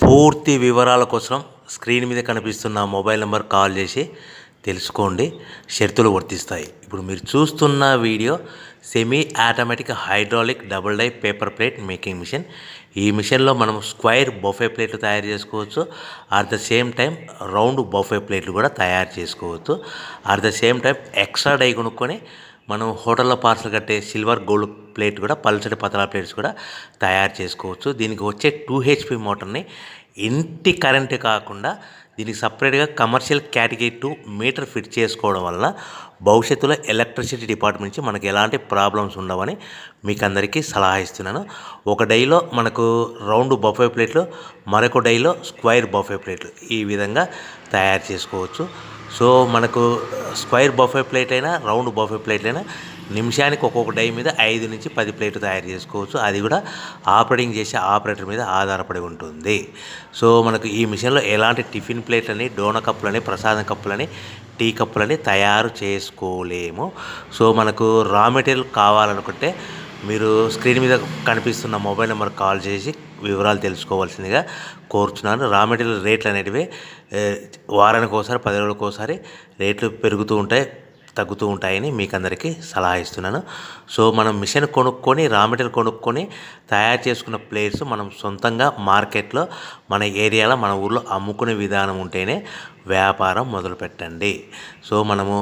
పూర్తి వివరాల కోసం స్క్రీన్ మీద కనిపిస్తున్న మొబైల్ నెంబర్ కాల్ చేసి తెలుసుకోండి. షరతులు వర్తిస్తాయి. ఇప్పుడు మీరు చూస్తున్న video semi automatic hydraulic double die paper plate making machine. ఈ మిషన్లో మనం స్క్వైర్ బఫే ప్లేట్లు తయారు చేసుకోవచ్చు. At the same time round buffet ప్లేట్లు కూడా తయారు చేసుకోవచ్చు. At the same time extra die కొనుక్కొని మనం హోటల్లో పార్సల్ కట్టే సిల్వర్ గోల్డ్ ప్లేట్ కూడా పల్చటి పతలా ప్లేట్స్ కూడా తయారు చేసుకోవచ్చు. దీనికి వచ్చే 2 HP మోటార్ని ఇంటి కరెంటు కాకుండా దీనికి సపరేట్గా కమర్షియల్ కేటగిరీ 2 మీటర్ ఫిట్ చేసుకోవడం వల్ల భవిష్యత్తులో ఎలక్ట్రిసిటీ డిపార్ట్మెంట్ నుంచి మనకి ఎలాంటి ప్రాబ్లమ్స్ ఉండవని మీకు అందరికీ సలహా ఇస్తున్నాను. ఒక డైలో మనకు రౌండ్ బఫే ప్లేట్లు, మరొక డైలో స్క్వైర్ బఫే ప్లేట్లు ఈ విధంగా తయారు చేసుకోవచ్చు. సో మనకు స్క్వైర్ బఫే ప్లేట్ అయినా రౌండ్ బఫే ప్లేట్ అయినా నిమిషానికి ఒక్కొక్క డై మీద 5 నుంచి 10 ప్లేట్లు తయారు చేసుకోవచ్చు. అది కూడా ఆపరేటింగ్ చేసే ఆపరేటర్ మీద ఆధారపడి ఉంటుంది. సో మనకు ఈ మిషన్లో ఎలాంటి టిఫిన్ ప్లేట్లని, డోనా కప్పులని, ప్రసాదం కప్పులని, టీ కప్పులని తయారు చేసుకోలేము. సో మనకు రా మెటీరియల్ కావాలనుకుంటే మీరు స్క్రీన్ మీద కనిపిస్తున్న మొబైల్ నెంబర్ కాల్ చేసి వివరాలు తెలుసుకోవాల్సిందిగా కోరుచున్నాను. రా మెటీరియల్ రేట్లు అనేటివి వారానికి ఒకసారి, 10 రోజులకు ఒకసారి రేట్లు పెరుగుతూ ఉంటాయి, తగ్గుతూ ఉంటాయని మీకు అందరికీ సలహా ఇస్తున్నాను. సో మనం మిషన్ కొనుక్కొని, రా మెటీరియల్ కొనుక్కొని తయారు చేసుకున్న ప్లేట్స్ మనం సొంతంగా మార్కెట్లో మన ఏరియాలో, మన ఊర్లో అమ్ముకునే విధానం ఉంటేనే వ్యాపారం మొదలుపెట్టండి. సో మనము